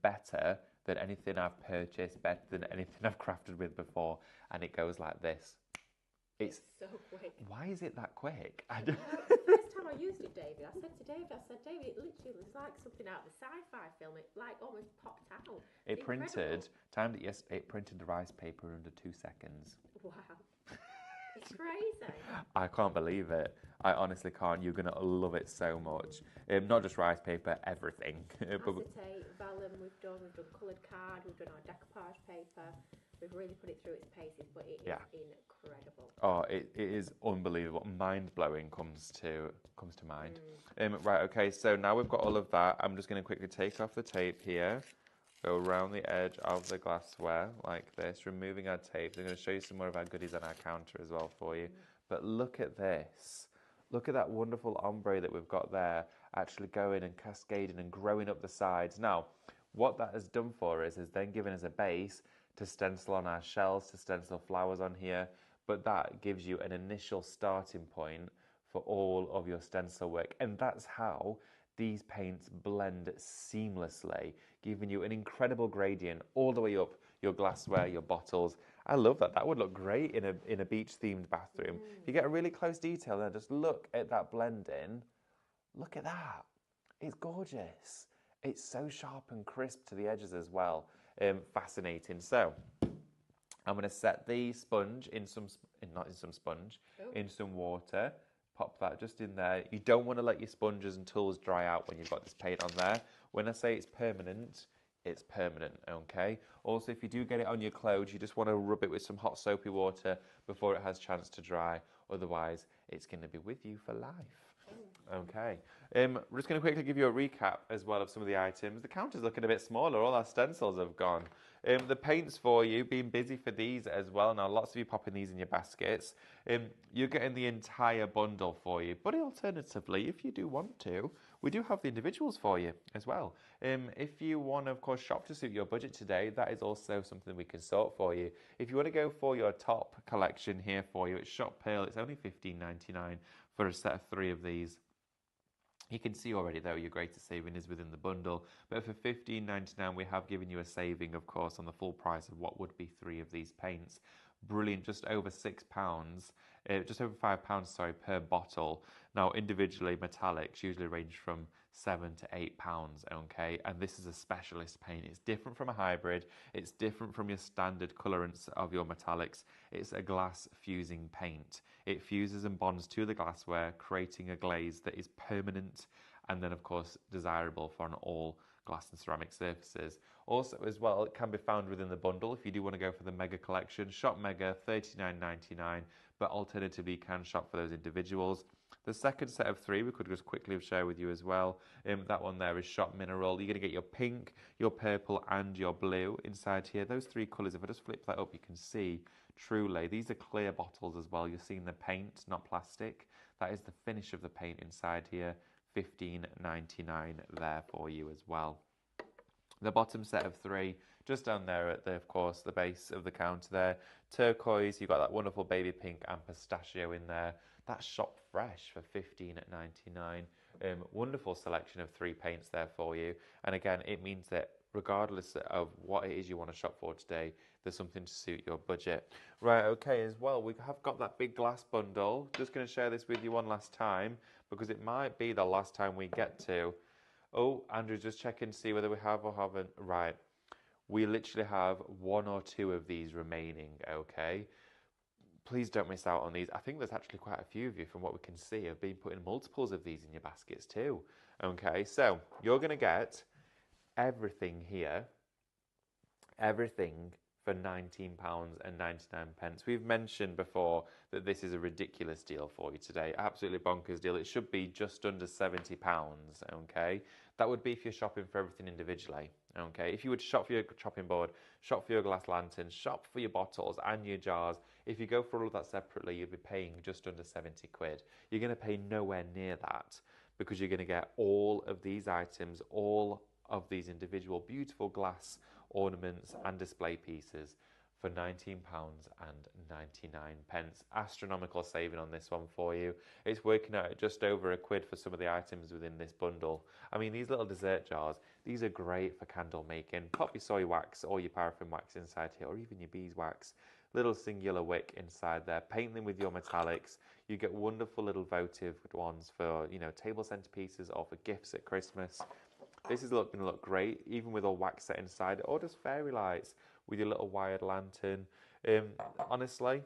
Better than anything I've purchased, better than anything I've crafted with before. And it goes like this. It's so quick. Why is it that quick? The first time I used it, David, I said to David, it literally was like something out of the sci-fi film. It like almost popped out. It printed, timed it yesterday, it printed the rice paper under 2 seconds. Wow. It's crazy. I can't believe it. I honestly can't. You're going to love it so much. Not just rice paper, everything. Acetate, vellum, we've done coloured card, we've done our decoupage paper. We've really put it through its paces, but it is incredible. Oh, it is unbelievable. Mind-blowing comes to mind. Right, okay, so now we've got all of that. I'm just going to quickly take off the tape here, go around the edge of the glassware like this, removing our tape. I'm going to show you some more of our goodies on our counter as well for you. But look at this. Look at that wonderful ombre that we've got there, actually going and cascading and growing up the sides. Now, what that has done for us is then given us a base to stencil on our shells, to stencil flowers on here, but that gives you an initial starting point for all of your stencil work. And that's how these paints blend seamlessly, giving you an incredible gradient all the way up your glassware, your bottles. I love that. That would look great in a beach-themed bathroom. If you get a really close detail there, just look at that blending. Look at that. It's gorgeous. It's so sharp and crisp to the edges as well. Fascinating. So I'm going to set the sponge in some water. Pop that just in there. You don't want to let your sponges and tools dry out when you've got this paint on there. When I say it's permanent, okay? Also, if you do get it on your clothes, you just want to rub it with some hot soapy water before it has a chance to dry. Otherwise, it's going to be with you for life. Okay. We're just going to quickly give you a recap as well of some of the items. The counter's looking a bit smaller. All our stencils have gone. The paints for you, been busy for these as well. Now, lots of you popping these in your baskets. You're getting the entire bundle for you. But alternatively, if you do want to, we do have the individuals for you as well. If you want to, of course, shop to suit your budget today, that is also something we can sort for you. If you want to go for your top collection here for you, it's Shop Pearl. It's only $15.99 for a set of 3 of these. You can see already, though, your greatest saving is within the bundle. But for $15.99, we have given you a saving, of course, on the full price of what would be 3 of these paints. Brilliant, just over £6, just over £5, sorry, per bottle. Now, individually, metallics usually range from £7 to £8, okay? And this is a specialist paint. It's different from a hybrid. It's different from your standard colorants of your metallics. It's a glass fusing paint. It fuses and bonds to the glassware, creating a glaze that is permanent and then, of course, desirable for on all glass and ceramic surfaces. Also, as well, it can be found within the bundle if you do want to go for the Mega Collection. Shop Mega, $39.99, but alternatively, you can shop for those individuals. The second set of 3 we could just quickly share with you as well. That one there is Shop Mineral. You're going to get your pink, your purple, and your blue inside here. Those 3 colours, if I just flip that up, you can see truly these are clear bottles as well. You're seeing the paint, not plastic. That is the finish of the paint inside here. $15.99 there for you as well. The bottom set of 3, just down there at the, of course, the base of the counter there. Turquoise, you've got that wonderful baby pink and pistachio in there. That's Shop Fresh for $15.99. Wonderful selection of 3 paints there for you. And again, it means that regardless of what it is you want to shop for today, there's something to suit your budget. Right, okay, as well, we have got that big glass bundle. Just going to share this with you one last time because it might be the last time we get to. Oh, Andrew's just checking to see whether we have or haven't. Right, we literally have 1 or 2 of these remaining, okay? Please don't miss out on these. I think there's actually quite a few of you, from what we can see, have been putting multiples of these in your baskets too. Okay, so you're going to get everything here, everything for £19.99. We've mentioned before that this is a ridiculous deal for you today. Absolutely bonkers deal. It should be just under £70, okay? That would be if you're shopping for everything individually, okay? If you would shop for your chopping board, shop for your glass lanterns, shop for your bottles and your jars, if you go for all of that separately, you'll be paying just under 70 quid. You're going to pay nowhere near that because you're going to get all of these items, all of these individual beautiful glass ornaments and display pieces for £19.99. Astronomical saving on this one for you. It's working out at just over a quid for some of the items within this bundle. I mean, these little dessert jars, these are great for candle making. Pop your soy wax or your paraffin wax inside here, or even your beeswax. Little singular wick inside there. Paint them with your metallics. You get wonderful little votive ones for, you know, table centerpieces or for gifts at Christmas. This is going to look great, even with all wax set inside, or just fairy lights with your little wired lantern. Honestly,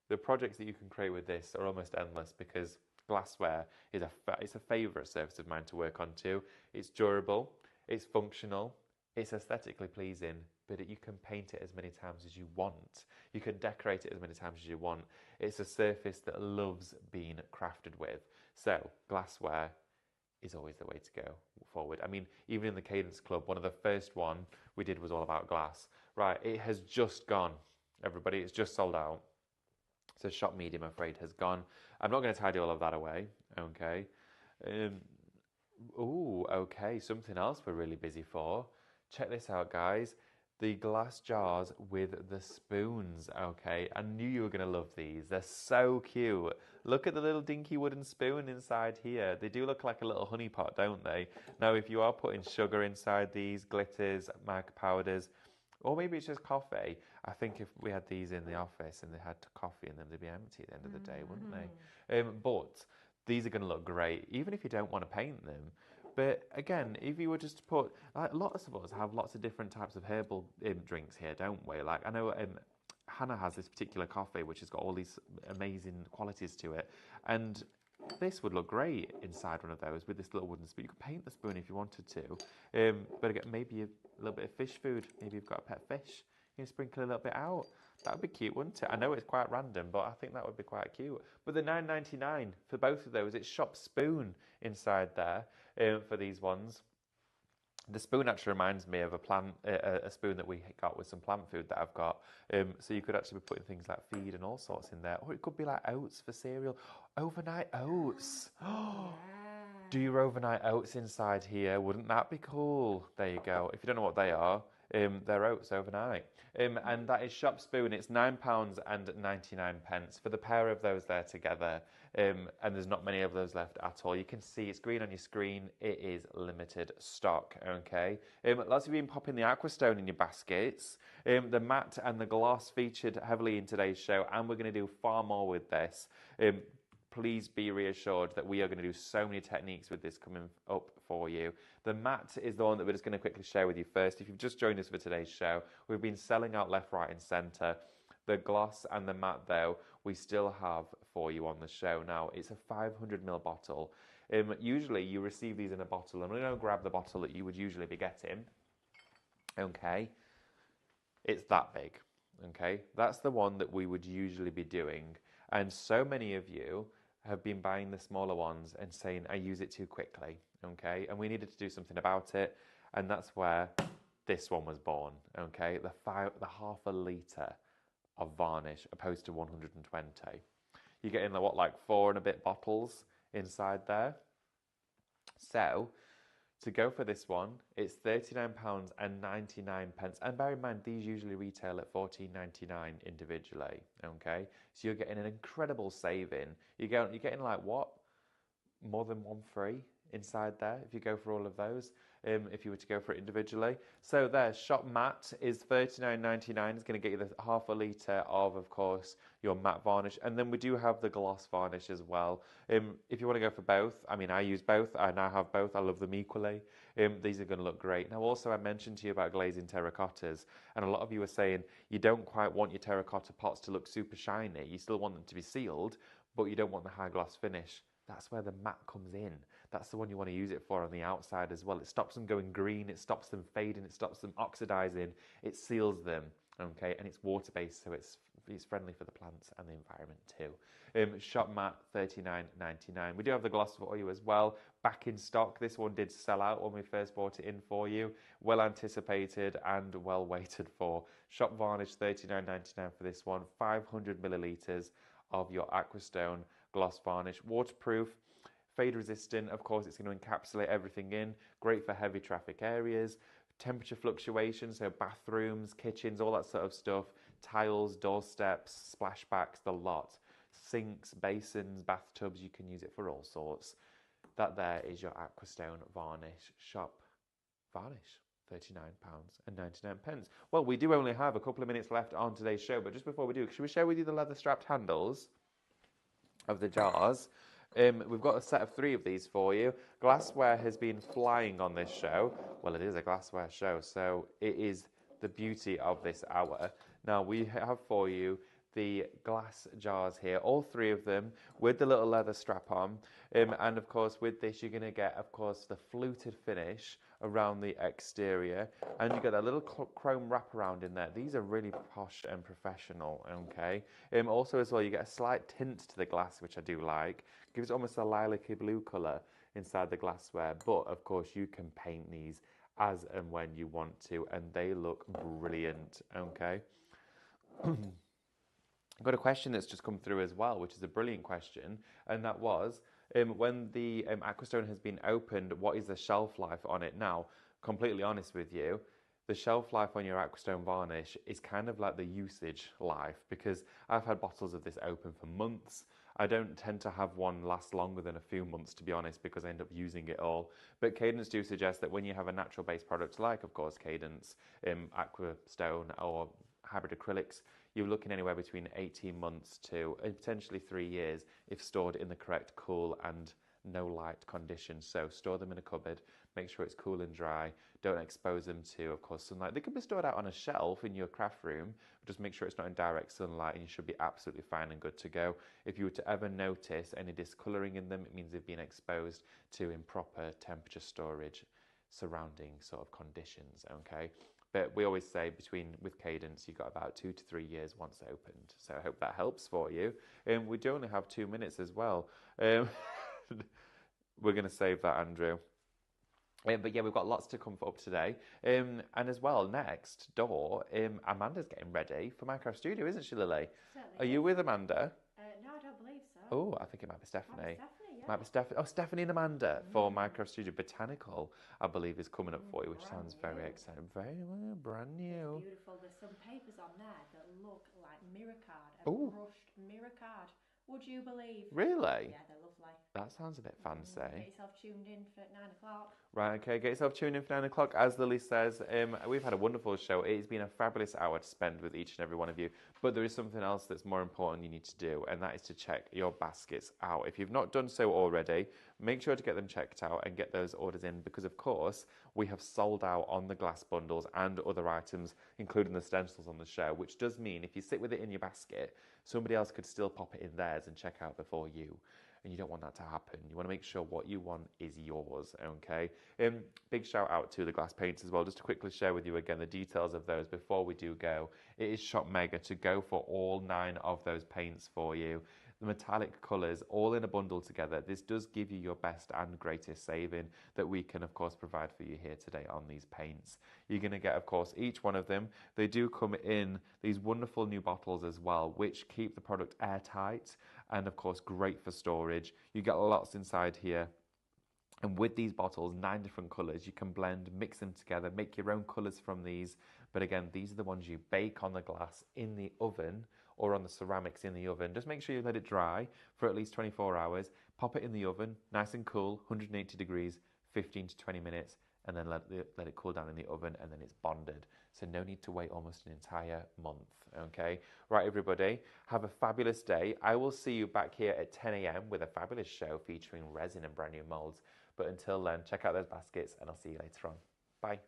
the projects that you can create with this are almost endless because glassware is it's a favourite surface of mine to work on too. It's durable, it's functional, it's aesthetically pleasing, but you can paint it as many times as you want. You can decorate it as many times as you want. It's a surface that loves being crafted with. So glassware is always the way to go forward. I mean, even in the Cadence Club, one of the first one we did was all about glass. Right, it has just gone, everybody. It's just sold out. So shop medium, I'm afraid, has gone. I'm not going to tidy all of that away, okay? Okay, something else we're really busy for. Check this out, guys. The glass jars with the spoons, okay? I knew you were going to love these. They're so cute. Look at the little dinky wooden spoon inside here. They do look like a little honey pot, don't they? Now, if you are putting sugar inside these, glitters, mag powders, or maybe it's just coffee. I think if we had these in the office and they had coffee in them, they'd be empty at the end of the day, wouldn't they? But these are going to look great, even if you don't want to paint them. But again, if you were just to put, like, lots of us have lots of different types of herbal drinks here, don't we? Like, I know Hannah has this particular coffee which has got all these amazing qualities to it, and this would look great inside one of those with this little wooden spoon. You could paint the spoon if you wanted to, but again, maybe a little bit of fish food. Maybe you've got a pet fish. You can sprinkle a little bit out. That would be cute, wouldn't it? I know it's quite random, but I think that would be quite cute. But the £9.99 for both of those, it's shop spoon inside there for these ones. The spoon actually reminds me of a spoon that we got with some plant food that I've got. So you could actually be putting things like feed and all sorts in there. Or it could be like oats for cereal. Overnight oats. Do your overnight oats inside here. Wouldn't that be cool? There you go. If you don't know what they are, they're oats overnight. And that is shop spoon. It's £9.99 for the pair of those there together. And there's not many of those left at all. You can see it's green on your screen. It is limited stock, okay? Lots of you been popping the aquastone in your baskets. The matte and the gloss featured heavily in today's show, and we're going to do far more with this. Please be reassured that we are going to do so many techniques with this coming up for you. The matte is the one that we're just going to quickly share with you first. If you've just joined us for today's show, we've been selling out left, right and centre. The gloss and the matte, though, we still have for you on the show. Now, it's a 500ml bottle. Usually, you receive these in a bottle, and we're going to grab the bottle that you would usually be getting. Okay? It's that big. Okay? That's the one that we would usually be doing. And so many of you have been buying the smaller ones and saying, I use it too quickly, okay? And we needed to do something about it, and that's where this one was born, okay? The half a litre of varnish opposed to 120. You're getting like 4 and a bit bottles inside there. So, to go for this one, it's £39.99. And bear in mind, these usually retail at $14.99 individually, okay? So you're getting an incredible saving. You're getting like what? More than one free inside there if you go for all of those, if you were to go for it individually. So there, shop matte is $39.99. It's going to get you the half a litre of course, your matte varnish. And then we do have the gloss varnish as well. If you want to go for both, I mean, I use both. I now have both. I love them equally. These are going to look great. Now, also, I mentioned to you about glazing terracottas. And a lot of you are saying you don't quite want your terracotta pots to look super shiny. You still want them to be sealed, but you don't want the high gloss finish. That's where the matte comes in. That's the one you want to use it for on the outside as well. It stops them going green, it stops them fading, it stops them oxidizing, it seals them. Okay, and it's water-based, so it's friendly for the plants and the environment too. Shop mat, $39.99. We do have the gloss for you as well, back in stock. This one did sell out when we first brought it in for you. Well anticipated and well waited for. Shop varnish, $39.99 for this one. 500 millilitres of your Aquastone gloss varnish. Waterproof, fade resistant. Of course, it's going to encapsulate everything in. Great for heavy traffic areas. Temperature fluctuations, so bathrooms, kitchens, all that sort of stuff, tiles, doorsteps, splashbacks, the lot. Sinks, basins, bathtubs, you can use it for all sorts. That there is your Aquastone varnish. Shop varnish, £39.99. Well, we do only have a couple of minutes left on today's show, but just before we do, should we share with you the leather strapped handles of the jars? We've got a set of 3 of these for you. Glassware has been flying on this show. Well, it is a glassware show, so it is the beauty of this hour. Now, we have for you the glass jars here, all 3 of them, with the little leather strap on. And of course, with this, you're going to get, of course, the fluted finish around the exterior, and you get that little chrome wraparound in there. These are really posh and professional, okay? Also as well, you get a slight tint to the glass, which I do like. Gives it almost a lilac-y blue colour inside the glassware, but of course you can paint these as and when you want to, and they look brilliant, okay? I've got a question that's just come through as well, which is a brilliant question, and that was, when the Aquastone has been opened, what is the shelf life on it? Now, completely honest with you, the shelf life on your Aquastone varnish is kind of like the usage life, because I've had bottles of this open for months. I don't tend to have one last longer than a few months, to be honest, because I end up using it all. But Cadence do suggest that when you have a natural-based product like, of course, Cadence, Aquastone or hybrid acrylics, you're looking anywhere between 18 months to potentially 3 years if stored in the correct cool and no light conditions. So store them in a cupboard, make sure it's cool and dry, don't expose them to, of course, sunlight. They can be stored out on a shelf in your craft room, but just make sure it's not in direct sunlight, and you should be absolutely fine and good to go. If you were to ever notice any discolouring in them, it means they've been exposed to improper temperature storage surrounding sort of conditions, okay? But we always say with Cadence, you've got about 2 to 3 years once opened. So I hope that helps for you. We do only have 2 minutes as well. We're going to save that, Andrew. But yeah, we've got lots to come up today. And as well, next door, Amanda's getting ready for Minecraft Studio, isn't she, Lily? Certainly. Are you with Amanda? No, I don't believe so. Oh, I think it might be Stephanie. Might be Stephanie, yeah. Oh, Stephanie and Amanda for Minecraft Studio. Botanical, I believe, is coming up for you, which sounds very exciting. Very well, brand new. It's beautiful. There's some papers on there that look like mirror card, a brushed mirror card. Would you believe? Really? Yeah, they're lovely. That sounds a bit fancy. Get yourself tuned in for 9 o'clock. Right, okay, get yourself tuned in for 9 o'clock. As Lily says, we've had a wonderful show. It's been a fabulous hour to spend with each and every one of you. But there is something else that's more important you need to do, and that is to check your baskets out. If you've not done so already, make sure to get them checked out and get those orders in, because, of course, we have sold out on the glass bundles and other items, including the stencils on the show, which does mean if you sit with it in your basket, somebody else could still pop it in theirs and check out before you. And you don't want that to happen. You want to make sure what you want is yours, okay? Big shout out to the glass paints as well. Just to quickly share with you again the details of those before we do go. It is Shop Mega to go for all 9 of those paints for you. The metallic colours all in a bundle together. This does give you your best and greatest saving that we can, of course, provide for you here today on these paints. You're going to get, of course, each one of them. They do come in these wonderful new bottles as well, which keep the product airtight and, of course, great for storage. You get lots inside here. And with these bottles, 9 different colours, you can blend, mix them together, make your own colours from these. But again, these are the ones you bake on the glass in the oven or on the ceramics in the oven. Just make sure you let it dry for at least 24 hours. Pop it in the oven, nice and cool, 180 degrees, 15 to 20 minutes, and then let it cool down in the oven, and then it's bonded. So no need to wait almost an entire month, okay? Right, everybody, have a fabulous day. I will see you back here at 10 a.m. with a fabulous show featuring resin and brand new molds. But until then, check out those baskets, and I'll see you later on. Bye.